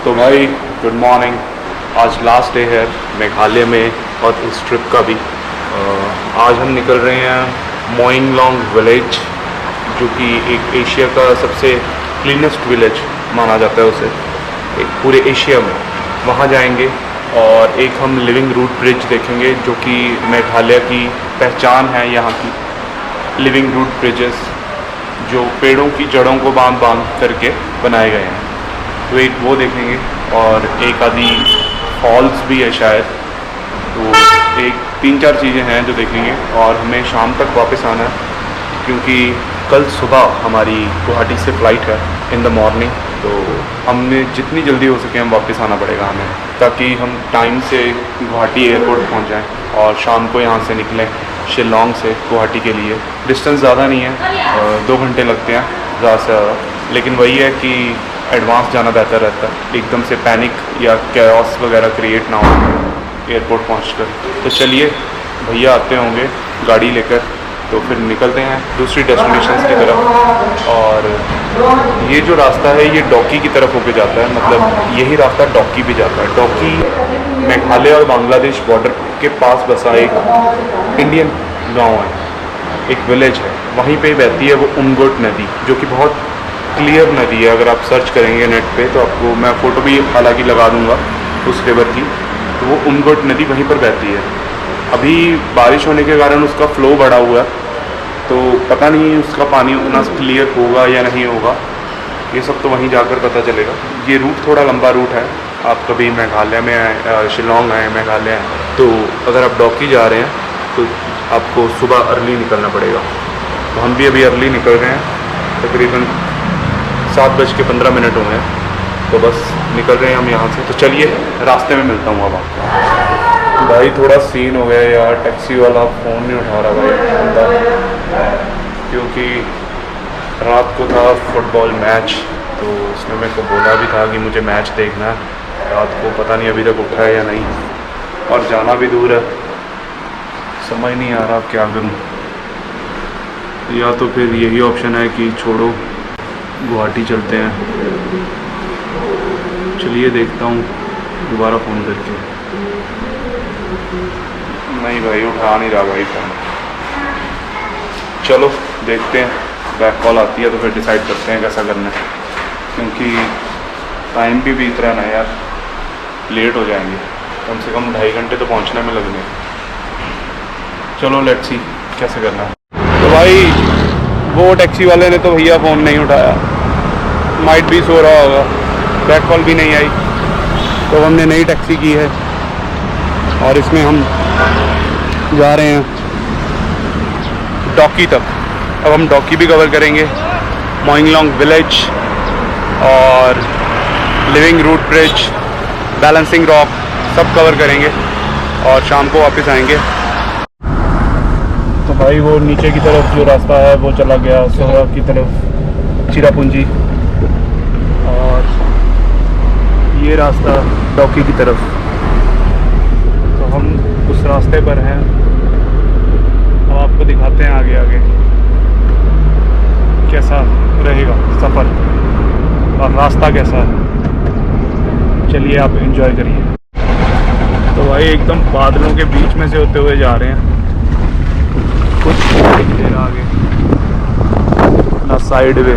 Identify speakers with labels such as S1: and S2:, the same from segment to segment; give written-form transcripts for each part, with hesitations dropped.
S1: तो भाई good morning. आज लास्ट डे है मेघालय में और इस ट्रिप का भी। आज हम निकल रहे हैं मोइंग लॉन्ग विलेज, जो कि एक एशिया का सबसे क्लीनेस्ट विलेज माना जाता है उसे, एक पूरे एशिया में। वहाँ जाएंगे और एक हम लिविंग रूट ब्रिज देखेंगे, जो कि मेघालय की पहचान है यहाँ की। लिविंग रूट ब्रिजेस जो पेड़ों की जड़ों को बांध बांध करके बनाए गए हैं, तो एक वो देखेंगे और एक आधी फॉल्स भी है शायद। तो एक 3-4 चीज़ें हैं जो देखेंगे और हमें शाम तक वापस आना है, क्योंकि कल सुबह हमारी गुवाहाटी से फ़्लाइट है इन द मॉर्निंग। तो हमने जितनी जल्दी हो सके हम वापस आना पड़ेगा हमें, ताकि हम टाइम से गुवाहाटी एयरपोर्ट पहुंच जाएं और शाम को यहाँ से निकलें शिलोंग से गुवाहाटी के लिए। डिस्टेंस ज़्यादा नहीं है, 2 घंटे लगते हैं ज़्यादा से ज़्यादा, लेकिन वही है कि एडवांस जाना बेहतर रहता है, एकदम से पैनिक या कैओस वगैरह क्रिएट ना हो एयरपोर्ट पहुंचकर। तो चलिए, भैया आते होंगे गाड़ी लेकर, तो फिर निकलते हैं दूसरी डेस्टिनेशंस की तरफ। और ये जो रास्ता है ये डॉकी की तरफ होके जाता है, मतलब यही रास्ता डॉकी भी जाता है। डॉकी मेघालय और बांग्लादेश बॉर्डर के पास बसा एक इंडियन गाँव है, एक विलेज है। वहीं पे बहती है वो उमगोट नदी, जो कि बहुत क्लियर नदी है। अगर आप सर्च करेंगे नेट पे तो आपको, मैं फ़ोटो भी हालांकि लगा दूंगा उस रिवर की, तो वो उमगोट नदी वहीं पर बहती है। अभी बारिश होने के कारण उसका फ़्लो बढ़ा हुआ है, तो पता नहीं उसका पानी उतना क्लियर होगा या नहीं होगा, ये सब तो वहीं जाकर पता चलेगा। ये रूट थोड़ा लंबा रूट है। आप कभी मेघालय में आए, शिलोंग आए, मेघालय आए, तो अगर आप डॉकी जा रहे हैं तो आपको सुबह अर्ली निकलना पड़ेगा। तो हम भी अभी अर्ली निकल रहे हैं, तकरीबन 7:15 हुए हैं, तो बस निकल रहे हैं हम यहाँ से। तो चलिए, रास्ते में मिलता हूँ अब आपको। भाई थोड़ा सीन हो गया यार, टैक्सी वाला फ़ोन नहीं उठा रहा भाई, क्योंकि रात को था फुटबॉल मैच, तो उसने मेरे को बोला भी था कि मुझे मैच देखना है रात को। पता नहीं अभी तक उठा है या नहीं, और जाना भी दूर है, समझ नहीं आ रहा क्या करूँ। या तो फिर यही ऑप्शन है कि छोड़ो, गुवाहाटी चलते हैं। चलिए देखता हूँ दोबारा फ़ोन करके। नहीं भाई, उठा नहीं रहा भाई फ़ोन। चलो देखते हैं, बैक कॉल आती है तो फिर डिसाइड करते हैं कैसा करना है, क्योंकि टाइम भी बीत रहा है ना यार, लेट हो जाएंगे। कम से कम 2.5 घंटे तो पहुँचने में लगने। चलो लेट्स सी कैसे करना है। तो भाई वो टैक्सी वाले ने तो भैया फ़ोन नहीं उठाया, माइट भी सो रहा होगा, बैक कॉल भी नहीं आई। तो हमने नई टैक्सी की है और इसमें हम जा रहे हैं डॉकी तक। अब हम डॉकी भी कवर करेंगे, मोइंग लॉन्ग विलेज और living root bridge, balancing rock, सब कवर करेंगे और शाम को वापस आएंगे। तो भाई वो नीचे की तरफ जो रास्ता है वो चला गया सोहरा की तरफ, चिरापुंजी, और ये रास्ता डॉकी की तरफ। तो हम उस रास्ते पर हैं, अब आपको दिखाते हैं आगे आगे कैसा रहेगा सफ़र और रास्ता कैसा है। चलिए आप एंजॉय करिए। तो भाई एकदम बादलों के बीच में से होते हुए जा रहे हैं, कुछ देर आगे ना साइड वे।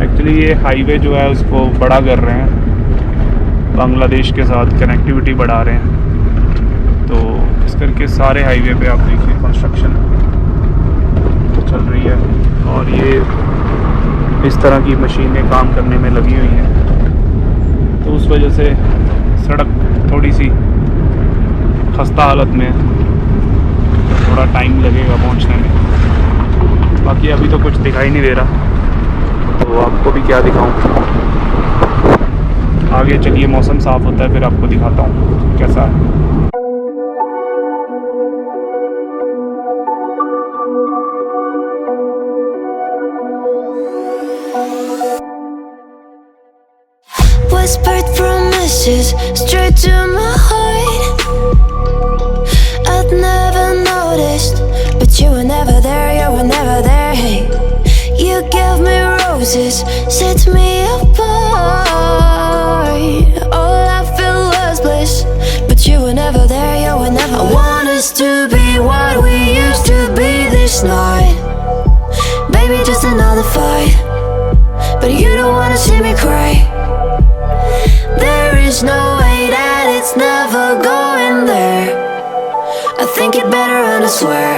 S1: एक्चुअली ये हाईवे जो है उसको बड़ा कर रहे हैं, बांग्लादेश के साथ कनेक्टिविटी बढ़ा रहे हैं। तो इस करके सारे हाईवे पे आप देखिए कंस्ट्रक्शन चल रही है, और ये इस तरह की मशीनें काम करने में लगी हुई हैं। तो उस वजह से सड़क थोड़ी सी खस्ता हालत में है, थोड़ा टाइम लगेगा पहुंचने में। बाकी अभी तो कुछ दिखाई नहीं दे रहा, तो आपको भी क्या दिखाऊं। आगे चलिए, मौसम साफ़ होता है फिर आपको दिखाता हूँ कैसा है।
S2: Whispered promises straight to my heart. I'd never noticed, but you were never there, you were never there. Hey, you gave me roses, set me apart. us to be what we used to be this night. Baby, just another fight, but you don't wanna see me cry. There is no way that it's never going there. I think it better and I swear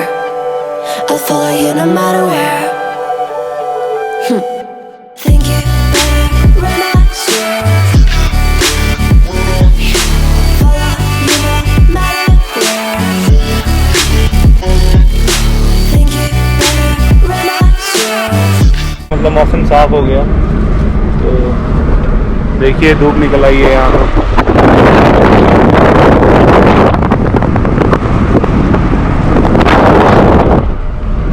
S2: I'll follow you no matter where. Think it better and I swear follow you no matter where. Think it better and I swear.
S1: मतलब मौसम साफ हो गया तो देखिए धूप निकल आई है यहाँ पर।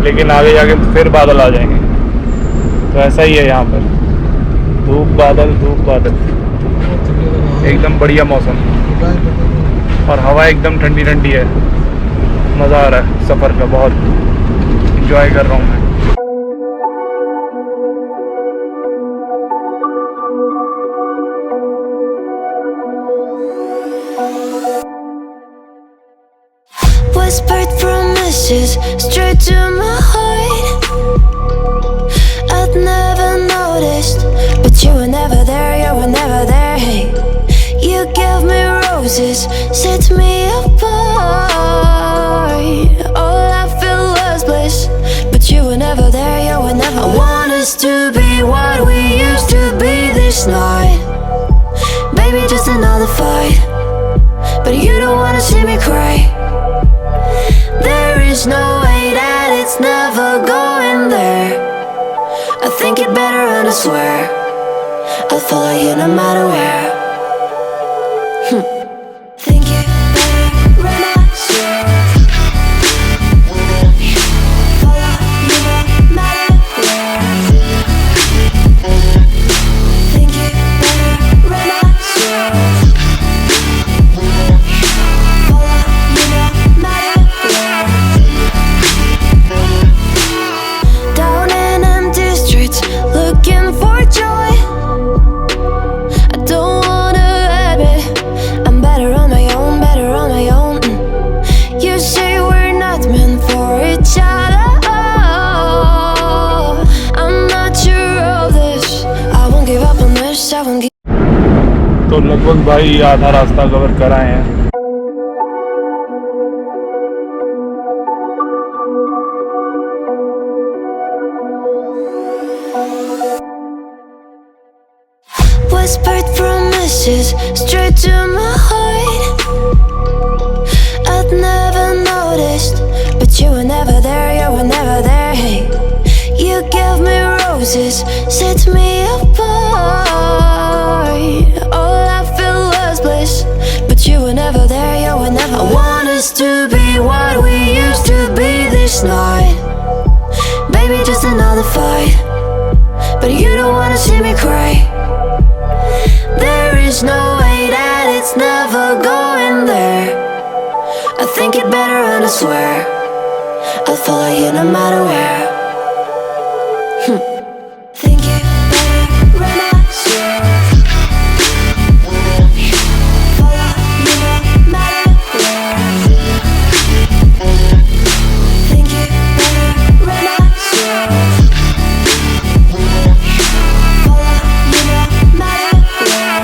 S1: लेकिन आगे जाके फिर बादल आ जाएंगे, तो ऐसा ही है यहाँ पर, धूप बादल एकदम बढ़िया मौसम और हवा एकदम ठंडी ठंडी है। मज़ा आ रहा है सफ़र का, बहुत इंजॉय कर रहा हूँ मैं।
S2: Whispered promises straight to my heart. I'd never noticed, but you were never there, you were never there. Hey, you gave me roses, set me apart. All I felt was bliss, but you were never there, you were never there. I want us to be what we used to be this night. Baby, just another fight, but you don't wanna see me cry. There is no way that it's never going there. I think it better and I swear I'll follow you no matter where. Think it better and I swear follow you no matter where. Think it better and I swear follow you no matter where. Down in empty streets, looking for joy. I don't wanna admit I'm better on my own, better on my own. You say we're not meant for each other. I'm not sure of this. I won't give up on this, I won't give.
S1: तो लगभग भाई आधा रास्ता cover कर आए हैं।
S2: Whispered promises straight to my heart. I'd never noticed, but you were never there, you were never there. Hey, you gave me roses, set me apart. All I felt was bliss, but you were never there, you were never there. I want us to be what we used to be this night. Baby, just another fight, but you don't wanna see me cry. There is no way that it's never going there. I think it better and I swear I'll follow you no matter where. Think it better and I swear follow you no matter where. Think it better and I swear follow you no matter where.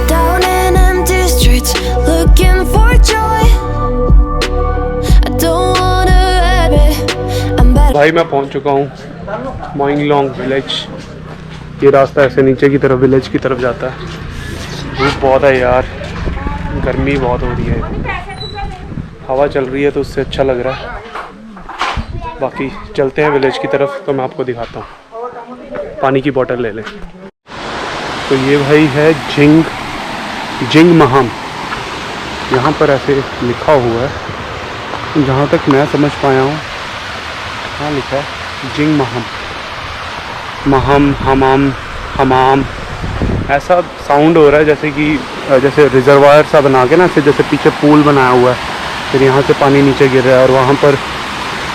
S2: Down in empty streets, looking for joy. I don't wanna admit I'm better.
S1: भाई मैं पहुंच चुका हूँ मोइंगलोंग village. ये रास्ता ऐसे नीचे की तरफ विलेज की तरफ जाता है। धूप बहुत है यार, गर्मी बहुत हो रही है, हवा चल रही है तो उससे अच्छा लग रहा है। बाकी चलते हैं विलेज की तरफ, तो मैं आपको दिखाता हूँ। पानी की बोतल ले लें। तो ये भाई है जिंग महाम, यहाँ पर ऐसे लिखा हुआ है, जहाँ तक मैं समझ पाया हूँ। हाँ लिखा है जिंग महम हमाम। ऐसा साउंड हो रहा है जैसे कि जैसे रिजर्वायर सा बना के ना, फिर जैसे पीछे पूल बनाया हुआ है, फिर यहाँ से पानी नीचे गिर रहा है और वहाँ पर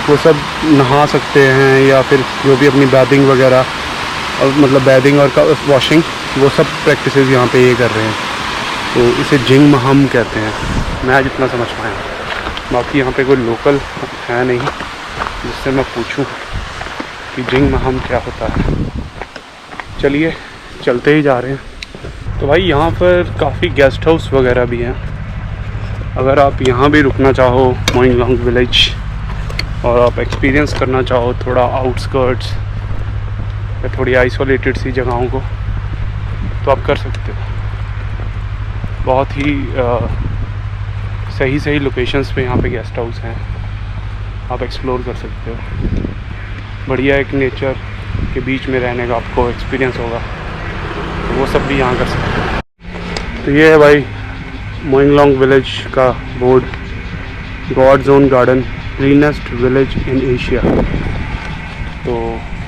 S1: वो सब नहा सकते हैं, या फिर जो भी अपनी बैदिंग वगैरह, और मतलब बैदिंग और वॉशिंग, वो सब प्रैक्टिसेस यहाँ पे ये कर रहे हैं।
S3: तो इसे जिंग महम कहते हैं, मैं जितना समझ पाया। बाकी यहाँ पे कोई लोकल है नहीं जिससे मैं पूछूं कि जिंग महम क्या होता है। चलिए चलते ही जा रहे हैं। तो भाई यहाँ पर काफ़ी गेस्ट हाउस वगैरह भी हैं। अगर आप यहाँ भी रुकना चाहो मोइंग लॉन्ग विलेज और आप एक्सपीरियंस करना चाहो थोड़ा आउटस्कर्ट्स या थोड़ी आइसोलेटेड सी जगहों को, तो आप कर सकते हो। बहुत ही सही लोकेशंस पे यहाँ पे गेस्ट हाउस हैं, आप एक्सप्लोर कर सकते हो। बढ़िया एक नेचर के बीच में रहने का आपको एक्सपीरियंस होगा, तो वो सब भी यहाँ कर सकते हो। तो ये है भाई मोइंग लॉन्ग विलेज का board, God's own garden, cleanest village in Asia. तो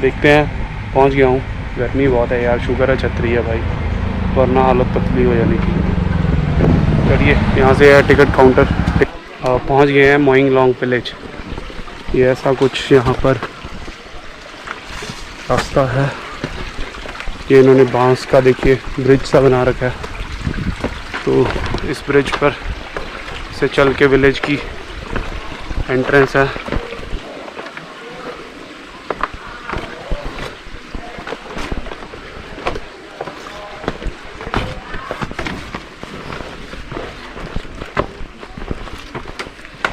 S3: देखते हैं, पहुँच गया हूँ। गर्मी बहुत है यार, शुक्र है छतरी है भाई, वरना हालत पतली हो जानी थी। चलिए यहाँ से है टिकट काउंटर, पहुँच गए हैं मोइंग लॉन्ग विलेज। ये ऐसा कुछ यहाँ पर रास्ता है, ये इन्होंने बांस का देखिए ब्रिज सा बना रखा है। तो इस ब्रिज पर से चल के विलेज की एंट्रेंस है।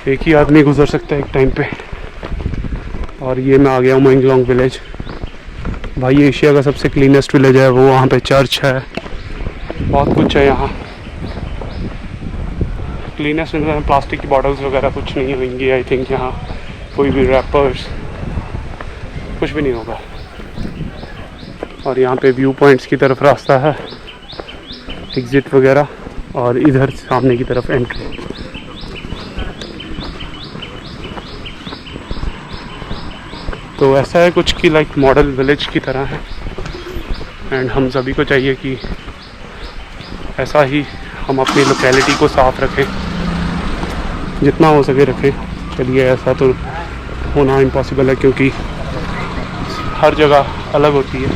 S3: एक ही आदमी गुजर सकता है एक टाइम पे। और ये मैं आ गया हूँ मोइंग लॉन्ग विलेज। भाई एशिया का सबसे क्लीनेस्ट विलेज है वो, वहाँ पे चर्च है, बहुत कुछ है यहाँ। क्लीनेस्ट में प्लास्टिक की बॉटल्स वगैरह कुछ नहीं होंगी आई थिंक यहाँ, कोई भी रैपर्स कुछ भी नहीं होगा। और यहाँ पे व्यू पॉइंट्स की तरफ रास्ता है, एग्ज़िट वगैरह, और इधर सामने की तरफ एंट्री। तो ऐसा है कुछ कि लाइक मॉडल विलेज की तरह है। एंड हम सभी को चाहिए कि ऐसा ही हम अपनी लोकेलिटी को साफ़ रखें, जितना हो सके रखें। चलिए ऐसा तो होना इम्पॉसिबल है क्योंकि हर जगह अलग होती है,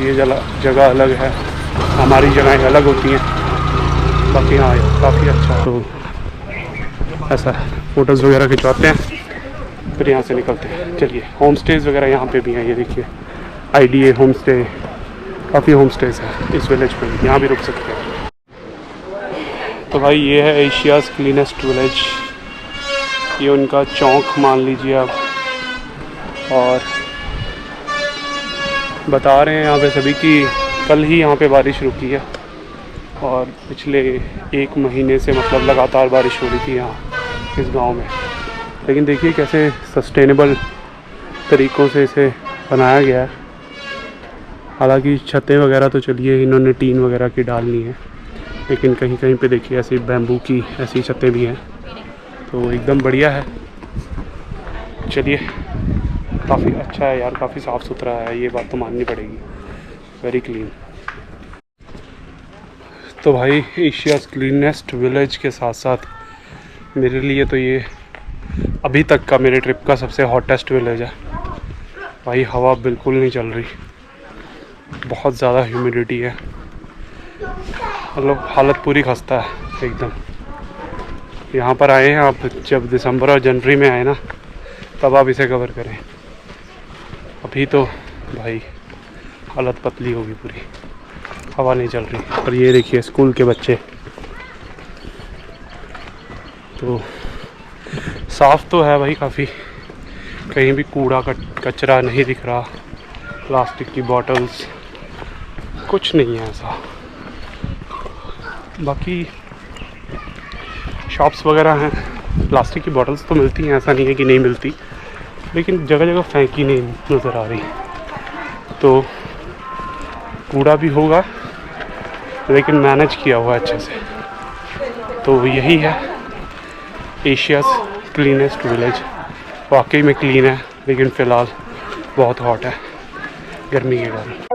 S3: ये जगह अलग है, हमारी जगहें अलग होती हैं। बाकी हाँ काफ़ी अच्छा। तो ऐसा फ़ोटोज़ वगैरह खिंचवाते हैं, फिर यहाँ से निकलते हैं। चलिए होम स्टेज़ वगैरह यहाँ पे भी हैं, ये देखिए IDA होम स्टे, काफ़ी होम स्टेज़ हैं इस विलेज में, यहाँ भी रुक सकते हैं। तो भाई ये है एशियाज़ क्लीनेस्ट विलेज, ये उनका चौक मान लीजिए आप। और बता रहे हैं यहाँ पे सभी कि कल ही यहाँ पे बारिश रुकी है और पिछले 1 महीने से मतलब लगातार बारिश हो रही थी यहाँ इस गांव में। लेकिन देखिए कैसे सस्टेनेबल तरीक़ों से इसे बनाया गया है। हालांकि छतें वगैरह तो चलिए इन्होंने टीन वगैरह की डालनी है, लेकिन कहीं कहीं पे देखिए ऐसी बैम्बू की ऐसी छतें भी हैं, तो एकदम बढ़िया है। चलिए काफ़ी अच्छा है यार, काफ़ी साफ़ सुथरा है, ये बात तो माननी पड़ेगी, वेरी क्लीन। तो भाई एशियाज़ क्लीनेस्ट विलेज के साथ साथ मेरे लिए तो ये अभी तक का मेरे ट्रिप का सबसे हॉटेस्ट विलेज है। भाई हवा बिल्कुल नहीं चल रही, बहुत ज़्यादा ह्यूमिडिटी है, मतलब हालत पूरी खस्ता है एकदम। यहाँ पर आए हैं आप जब दिसंबर और जनवरी में आए ना, तब आप इसे कवर करें। अभी तो भाई हालत पतली होगी पूरी, हवा नहीं चल रही। और ये देखिए स्कूल के बच्चे, तो साफ़ तो है भाई काफ़ी, कहीं भी कूड़ा कचरा नहीं दिख रहा, प्लास्टिक की बॉटल्स कुछ नहीं है ऐसा। बाकी शॉप्स वगैरह हैं, प्लास्टिक की बॉटल्स तो मिलती हैं, ऐसा नहीं है कि नहीं मिलती, लेकिन जगह जगह फेंकी नहीं नज़र आ रही। तो कूड़ा भी होगा लेकिन मैनेज किया हुआ अच्छे से। तो यही है एशियाज़ क्लीनेस्ट विलेज। वाकई में क्लीन है, लेकिन फ़िलहाल बहुत हॉट है गर्मी के कारण।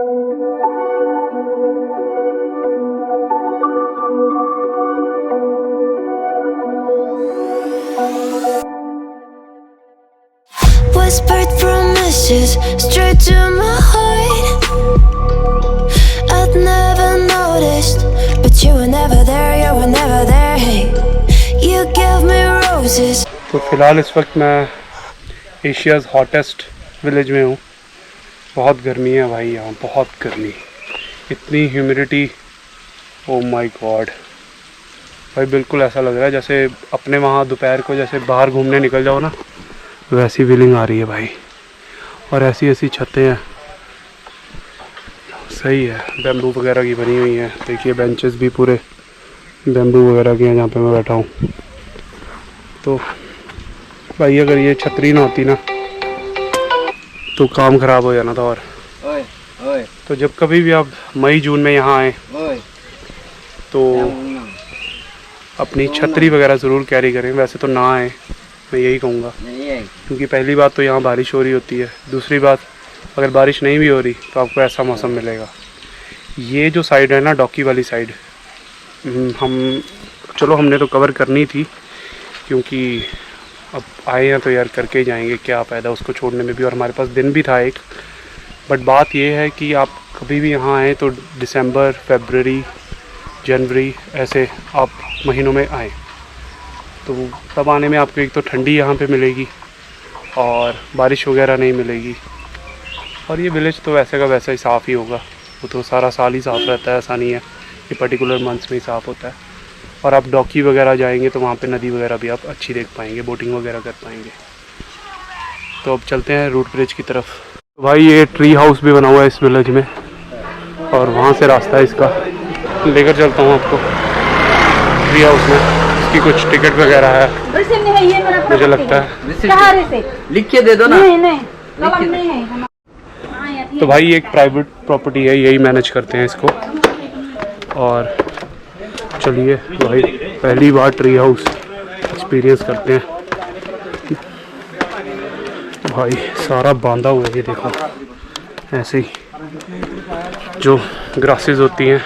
S2: Whispered promises straight to my heart. I'd never noticed, but but you were never there, you were never there. Hey, you gave me roses.
S3: तो फ़िलहाल इस वक्त मैं एशियाज़ हॉटेस्ट विलेज में हूँ। बहुत गर्मी है भाई यहाँ, बहुत गर्मी, इतनी ह्यूमिडिटी, ओ माय गॉड भाई। बिल्कुल ऐसा लग रहा है जैसे अपने वहाँ दोपहर को जैसे बाहर घूमने निकल जाओ ना, वैसी फीलिंग आ रही है भाई। और ऐसी ऐसी छतें हैं, सही है, बैम्बू वगैरह की बनी हुई है। देखिए बेंचेस भी पूरे बैम्बू वगैरह के हैं जहाँ पे मैं बैठा हूँ। तो भाई अगर ये छतरी ना होती ना तो काम ख़राब हो जाना था। और तो जब कभी भी आप मई जून में यहाँ आए तो अपनी छतरी वगैरह ज़रूर कैरी करें। वैसे तो ना आए, मैं यही कहूँगा, क्योंकि पहली बात तो यहाँ बारिश हो रही होती है, दूसरी बात अगर बारिश नहीं भी हो रही तो आपको ऐसा मौसम मिलेगा। ये जो साइड है ना, डॉकी वाली साइड, हमने तो कवर करनी थी, क्योंकि अब आए हैं तो यार करके ही जाएंगे, क्या फ़ायदा उसको छोड़ने में भी। और हमारे पास दिन भी था एक। बट बात ये है कि आप कभी भी यहाँ आएँ तो दिसंबर, फरवरी, जनवरी ऐसे आप महीनों में आएँ, तो तब आने में आपको एक तो ठंडी यहाँ पे मिलेगी और बारिश वगैरह नहीं मिलेगी। और ये विलेज तो वैसे का वैसा ही साफ़ ही होगा, वो तो सारा साल ही साफ़ रहता है, ऐसा नहीं है कि पर्टिकुलर मंथ्स में ही साफ़ होता है। और आप डॉकी वगैरह जाएंगे तो वहाँ पे नदी वगैरह भी आप अच्छी देख पाएंगे, बोटिंग वगैरह कर पाएंगे। तो अब चलते हैं रूट ब्रिज की तरफ। तो भाई ये ट्री हाउस भी बना हुआ है इस विलेज में, और वहाँ से रास्ता है इसका, लेकर चलता हूँ आपको ट्री हाउस में। इसकी कुछ टिकट वगैरह है मुझे लगता है,
S4: लिख के दे दो ना।
S3: तो भाई एक प्राइवेट प्रॉपर्टी है, यही मैनेज करते हैं इसको। और चलिए भाई पहली बार ट्री हाउस एक्सपीरियंस करते हैं। भाई सारा बांधा हुआ है, ये देखो ऐसे ही जो ग्रासेस होती हैं,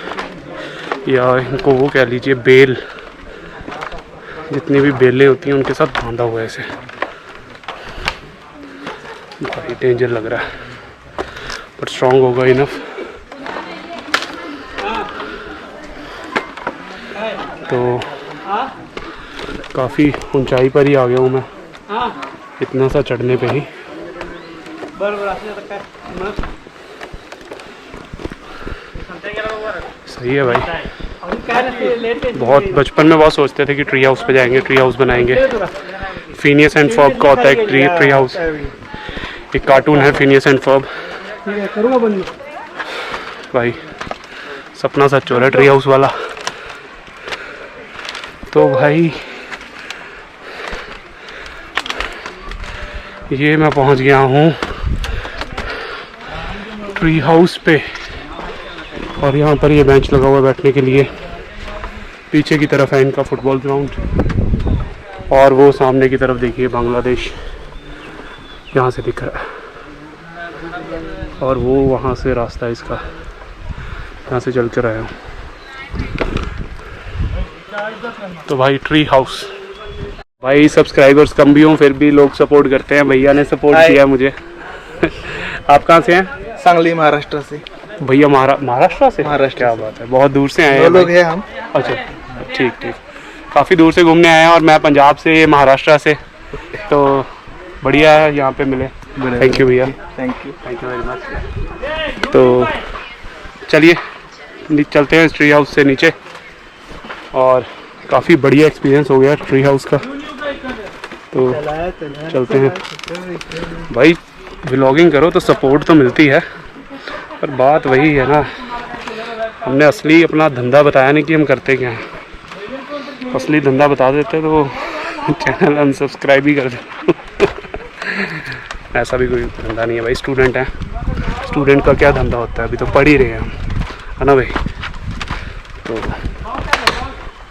S3: या इनको वो कह लीजिए बेल, जितनी भी बेलें होती हैं उनके साथ बांधा हुआ है ऐसे। भाई डेंजर लग रहा है, बट स्ट्रॉन्ग होगा इनफ। तो काफ़ी ऊंचाई पर ही आ गया हूँ मैं, इतना सा चढ़ने पे ही। सही है भाई। बहुत बचपन में बहुत सोचते थे कि ट्री हाउस पे जाएंगे, ट्री हाउस बनाएंगे। फिनियस एंड फर्ब का होता है एक ट्री हाउस, एक कार्टून है फिनियस एंड फर्ब। भाई सपना सच हो रहा है ट्री हाउस वाला। तो भाई ये मैं पहुंच गया हूँ ट्री हाउस पे, और यहाँ पर ये बेंच लगा हुआ है बैठने के लिए। पीछे की तरफ है इनका फुटबॉल ग्राउंड, और वो सामने की तरफ देखिए बांग्लादेश यहाँ से दिख रहा है, और वो वहाँ से रास्ता है इसका, यहाँ से चल कर आया हूँ। तो भाई ट्री हाउस, भाई सब्सक्राइबर्स कम भी हों फिर भी लोग सपोर्ट करते हैं। भैया ने सपोर्ट किया मुझे। आप कहाँ से हैं?
S4: सांगली, महाराष्ट्र से।
S3: भैया महाराष्ट्र से?
S4: महाराष्ट्र, क्या
S3: बात है, बहुत दूर से आए हैं।
S4: दो लोग हैं हम।
S3: अच्छा ठीक ठीक, काफ़ी दूर से घूमने आए हैं, और मैं पंजाब से, ये महाराष्ट्र से। तो बढ़िया है यहाँ पे मिले। थैंक यू भैया,
S4: थैंक यू
S3: वेरी मच। तो चलिए चलते हैं ट्री हाउस से नीचे, और काफ़ी बढ़िया एक्सपीरियंस हो गया ट्री हाउस का। तो चलते हैं भाई। व्लॉगिंग करो तो सपोर्ट तो मिलती है, पर बात वही है ना, हमने असली अपना धंधा बताया नहीं कि हम करते क्या हैं। असली धंधा बता देते तो चैनल अनसब्सक्राइब ही कर दे। ऐसा भी कोई धंधा नहीं है भाई, स्टूडेंट हैं, स्टूडेंट का क्या धंधा होता है, अभी तो पढ़ ही रहे हैं हम, है ना भाई। तो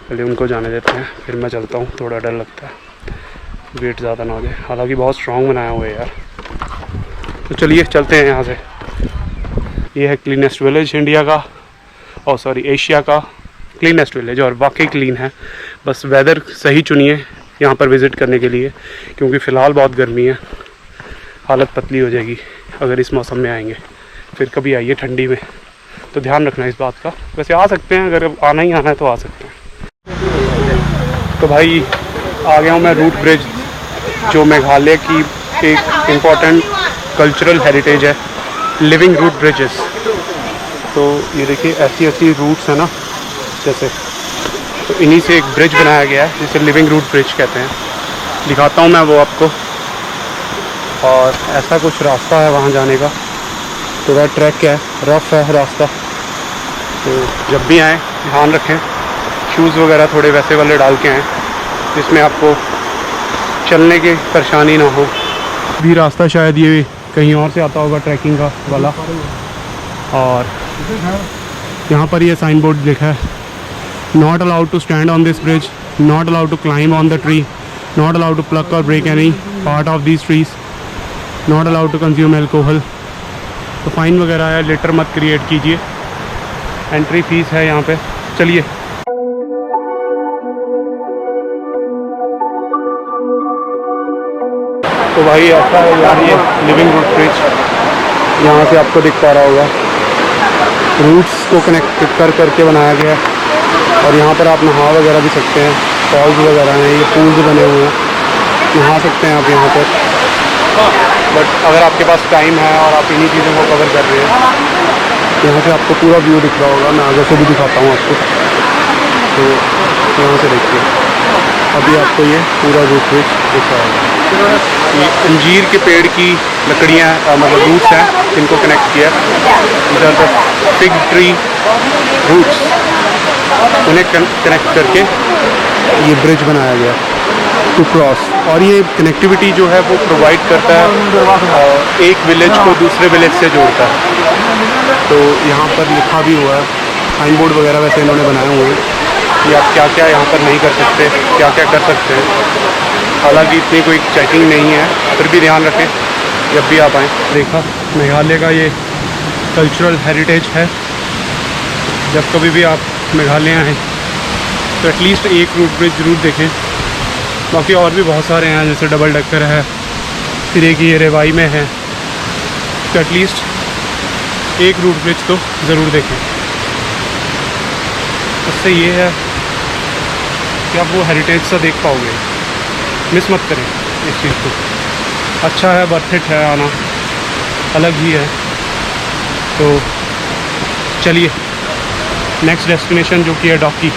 S3: पहले उनको जाने देते हैं, फिर मैं चलता हूँ। थोड़ा डर लगता है वेट ज़्यादा ना हो जाए, हालांकि बहुत स्ट्रॉन्ग बनाया हुआ है यार। तो चलिए चलते हैं यहाँ से। ये है क्लीनेस्ट विलेज इंडिया का, और सॉरी एशिया का क्लीनेस्ट विलेज, और वाकई क्लीन है। बस वेदर सही चुनिए यहाँ पर विज़िट करने के लिए, क्योंकि फ़िलहाल बहुत गर्मी है, हालत पतली हो जाएगी अगर इस मौसम में आएंगे। फिर कभी आइए ठंडी में, तो ध्यान रखना इस बात का। वैसे आ सकते हैं, अगर आना ही आना है तो आ सकते हैं। तो भाई आ गया हूँ मैं रूट ब्रिज, जो मेघालय की एक इम्पॉर्टेंट कल्चरल हेरिटेज है, लिविंग रूट ब्रिजेस। तो ये देखिए ऐसी ऐसी रूट्स है ना, जैसे तो इन्हीं से एक ब्रिज बनाया गया है जिसे लिविंग रूट ब्रिज कहते हैं। दिखाता हूँ मैं वो आपको। और ऐसा कुछ रास्ता है वहाँ जाने का, थोड़ा ट्रैक है, रफ है रास्ता। तो जब भी आएँ ध्यान रखें, शूज़ वगैरह थोड़े वैसे वाले डाल के आएँ जिसमें आपको चलने की परेशानी ना हो। भी रास्ता शायद ये कहीं और से आता होगा ट्रैकिंग का वाला। और यहाँ पर ये साइन बोर्ड लिखा है, not allowed to stand on this bridge, not allowed to climb on the tree, not allowed to pluck और break any part of these trees, not allowed to consume alcohol. तो fine वगैरह है, litre मत create कीजिए। Entry fees है यहाँ पे। चलिए तो भाई ऐसा है यार ये लिविंग रूट ब्रिज, यहाँ से आपको दिख पा रहा होगा। रूट्स को कनेक्ट कर करके बनाया गया है। और यहाँ पर आप नहा वगैरह भी सकते हैं, फॉल्स वगैरह हैं, ये पूल्स बने हुए हैं, नहा सकते हैं आप यहाँ पर। बट अगर आपके पास टाइम है और आप इन्हीं चीज़ों को कवर कर रहे हैं, यहाँ से आपको पूरा व्यू दिख रहा होगा। मैं आगे से भी दिखाता हूँ आपको। तो यहाँ से देखिए, अभी आपको ये पूरा रूट ब्रिज दिख रहा होगा। ये अंजीर के पेड़ की लकड़ियाँ मतलब रूट्स हैं जिनको कनेक्ट किया। इधर द फिग ट्री रूट्स, उन्हें कनेक्ट करके ये ब्रिज बनाया गया टू क्रॉस। और ये कनेक्टिविटी जो है वो प्रोवाइड करता है, एक विलेज को दूसरे विलेज से जोड़ता है। तो यहाँ पर लिखा भी हुआ है, साइन बोर्ड वगैरह वैसे इन्होंने बनाए हुए हैं कि आप क्या क्या यहाँ पर नहीं कर सकते, क्या क्या कर सकते हैं। हालांकि इतनी कोई चेकिंग नहीं है, फिर भी ध्यान रखें जब भी आप आएँ। देखा, मेघालय का ये कल्चरल हेरिटेज है। जब कभी भी आप मेघालय आएँ तो एटलीस्ट एक रूट ब्रिज ज़रूर देखें। बाकी और भी बहुत सारे हैं, जैसे डबल डक्कर है, फिर एक ये रेवाई में है। तो एटलीस्ट एक रूट ब्रिज तो ज़रूर देखें। उससे ये है कि आप वो हेरिटेज सा देख पाओगे। मिस मत करें इस चीज़ को। अच्छा है, वर्थ इट है आना, अलग ही है। तो चलिए नेक्स्ट डेस्टिनेशन जो कि है डॉकी,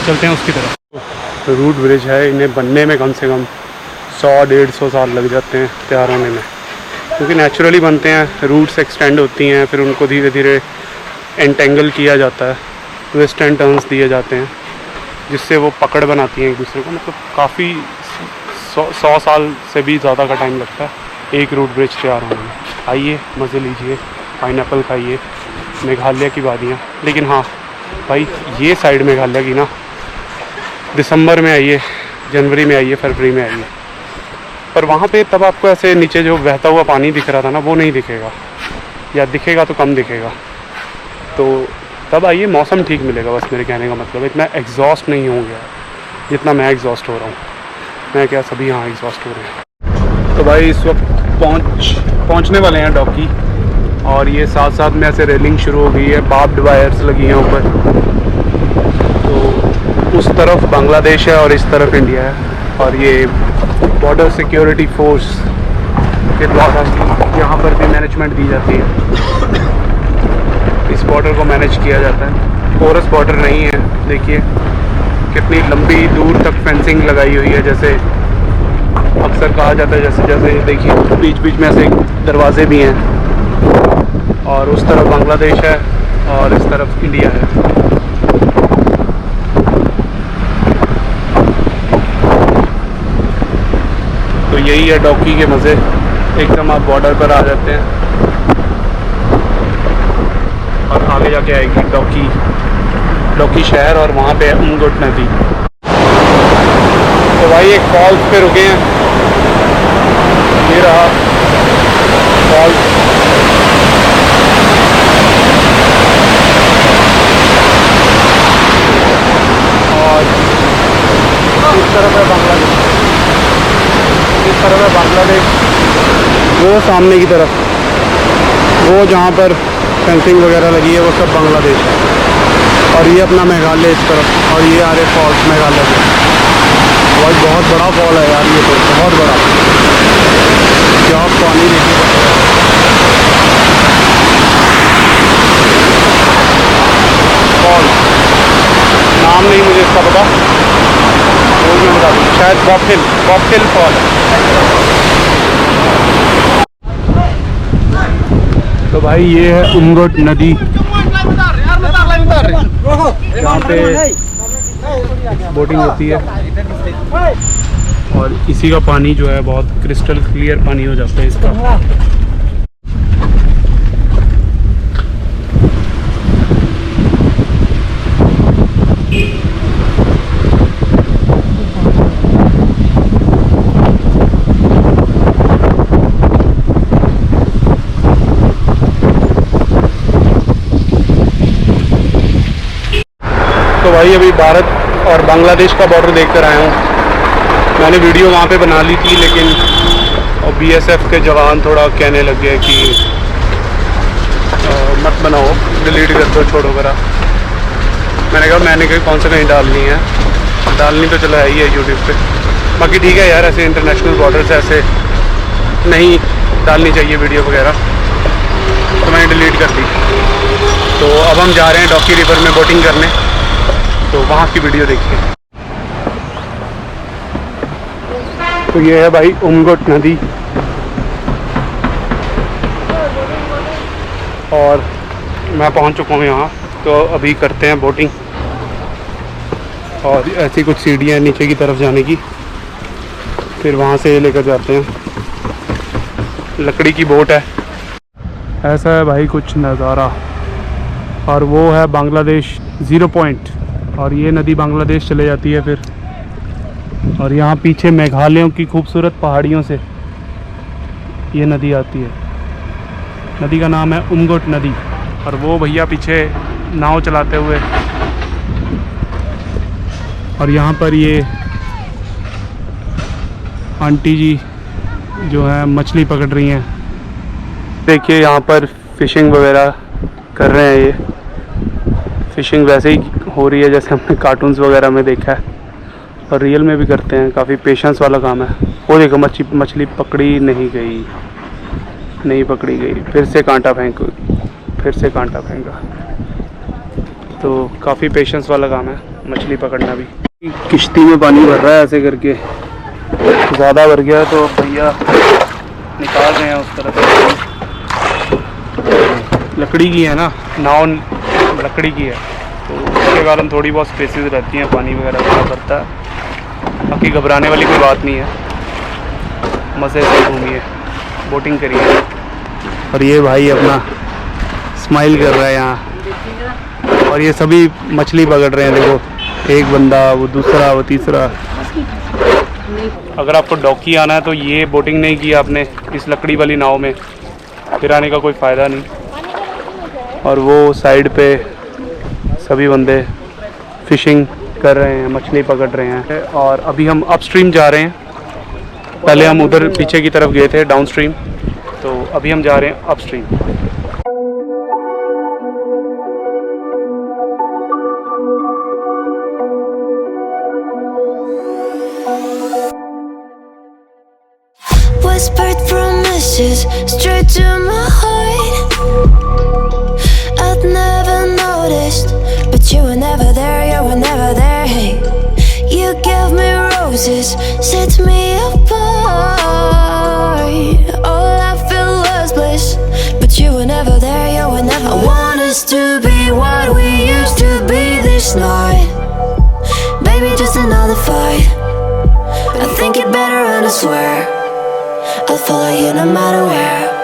S3: चलते हैं उसकी तरफ। तो रूट ब्रिज है, इन्हें बनने में कम से कम 100-150 साल लग जाते हैं तैयार होने में, क्योंकि नेचुरली बनते हैं। रूट्स एक्सटेंड होती हैं, फिर उनको धीरे धीरे एंटेंगल किया जाता है, ट्विस्ट एंड टर्न्स दिए जाते हैं, जिससे वो पकड़ बनाती हैं एक दूसरे को। मतलब काफ़ी 100 साल से भी ज़्यादा का टाइम लगता है एक रूट ब्रिज तैयार होने में। आइए मज़े लीजिए, पाइनएप्पल खाइए, मेघालय की वादियाँ। लेकिन हाँ भाई, ये साइड मेघालय की ना, दिसंबर में आइए, जनवरी में आइए, फरवरी में आइए। पर वहाँ पे तब आपको ऐसे नीचे जो बहता हुआ पानी दिख रहा था ना, वो नहीं दिखेगा, या दिखेगा तो कम दिखेगा। तो तब आइए, मौसम ठीक मिलेगा, बस मेरे कहने का मतलब। इतना एग्जॉस्ट नहीं हो गया जितना मैं एग्जॉस्ट हो रहा हूँ। मैं क्या, सभी यहाँ एग्जॉस्ट हो रहे हैं। तो भाई इस वक्त पहुँचने वाले हैं डॉकी। और ये साथ साथ में ऐसे रेलिंग शुरू हो गई है, बार्ब्ड वायर्स लगी हैं ऊपर। तो उस तरफ बांग्लादेश है और इस तरफ इंडिया है। और ये बॉर्डर सिक्योरिटी फोर्स के द्वारा यहाँ पर भी मैनेजमेंट दी जाती है। इस बॉर्डर को मैनेज किया जाता है। पोरस बॉर्डर नहीं है। देखिए कितनी लंबी दूर तक फेंसिंग लगाई हुई है। जैसे अक्सर कहा जाता है, जैसे जैसे देखिए बीच बीच में ऐसे दरवाजे भी हैं। और उस तरफ बांग्लादेश है और इस तरफ इंडिया है। तो यही है डॉकी के मज़े। एकदम आप बॉर्डर पर आ जाते हैं और आगे जाके आएगी डॉकी शहर, और वहाँ पे है उमगुट नदी। तो भाई एक फॉल्स पे रुके हैं, ये रहा फॉल्स। और इस तरफ है बांग्लादेश, इस तरफ है बांग्लादेश। वो सामने की तरफ, वो जहाँ पर फेंसिंग वगैरह लगी है वो सब बांग्लादेश है। और ये अपना मेघालय इस तरफ, और ये आ रहे फॉल्स मेघालय में। बहुत बड़ा फॉल है यार, ये तो बहुत बड़ा, क्या पानी देखिए। फॉल नाम नहीं मुझे इसका पता, वो मैं बता दूँ, शायद बॉकहिल फॉल है। तो भाई ये है उमगोट नदी, जहाँ पे बोटिंग होती है, और इसी का पानी जो है बहुत क्रिस्टल क्लियर पानी हो जाता है इसका। तो भाई अभी भारत और बांग्लादेश का बॉर्डर देख कर आया हूँ। मैंने वीडियो वहाँ पे बना ली थी, लेकिन और BSF के जवान थोड़ा कहने लग गए कि मत बनाओ, डिलीट कर दो, छोड़ो करा। मैंने कहा मैंने कौन सा कहीं डालनी है, डालनी तो चला है ही है यूट्यूब पे। बाकी ठीक है यार, ऐसे इंटरनेशनल बॉर्डर से ऐसे नहीं डालनी चाहिए वीडियो वगैरह, तो मैंने डिलीट कर दी। तो अब हम जा रहे हैं डॉकी रिवर में बोटिंग करने, तो वहाँ की वीडियो देखिए। तो ये है भाई उमगोट नदी, और मैं पहुँच चुका हूँ यहाँ। तो अभी करते हैं बोटिंग, और ऐसी कुछ सीढ़ियाँ नीचे की तरफ जाने की, फिर वहाँ से लेकर जाते हैं। लकड़ी की बोट है। ऐसा है भाई कुछ नज़ारा, और वो है बांग्लादेश 0 पॉइंट, और ये नदी बांग्लादेश चले जाती है फिर। और यहाँ पीछे मेघालयों की खूबसूरत पहाड़ियों से ये नदी आती है। नदी का नाम है उमगोट नदी, और वो भैया पीछे नाव चलाते हुए, और यहाँ पर ये आंटी जी जो है मछली पकड़ रही हैं। देखिए यहाँ पर फ़िशिंग वगैरह कर रहे हैं। ये फ़िशिंग वैसे ही हो रही है जैसे हमने कार्टून्स वगैरह में देखा है, और रियल में भी करते हैं। काफ़ी पेशेंस वाला काम है। वो देखो मछली पकड़ी नहीं गई, नहीं पकड़ी गई, फिर से कांटा फेंको, फिर से कांटा फेंका। तो काफ़ी पेशेंस वाला काम है मछली पकड़ना भी। किश्ती में पानी भर रहा है ऐसे करके, ज़्यादा भर गया तो भैया निकाल रहे हैं उस तरफ। लकड़ी की है ना नाव, लकड़ी की है, तो उसके कारण थोड़ी बहुत स्पेसेस रहती हैं, पानी वगैरह थोड़ा भरता है। बाकी घबराने वाली कोई बात नहीं है, मज़े से घूमिए, बोटिंग करिए। और ये भाई अपना स्माइल कर रहा है यहाँ, और ये सभी मछली पकड़ रहे हैं। देखो एक बंदा, वो दूसरा, वो तीसरा। अगर आपको डॉकी आना है तो ये बोटिंग नहीं की आपने इस लकड़ी वाली नाव में, फिर आने का कोई फ़ायदा नहीं। और वो साइड पे सभी बंदे फ़िशिंग कर रहे हैं, मछली पकड़ रहे हैं। और अभी हम अपस्ट्रीम जा रहे हैं। पहले हम उधर पीछे की तरफ गए थे डाउनस्ट्रीम, तो अभी हम जा रहे हैं upstream.
S2: Whispered promises straight to my heart. I'd never noticed, but you were never there, you were never there. Hey, you gave me roses, set me apart. All I feel was bliss, but you were never there, you were never there. I want us to be what we used to be this night. Baby, just another fight. I think it better and I swear I'll follow you no matter where.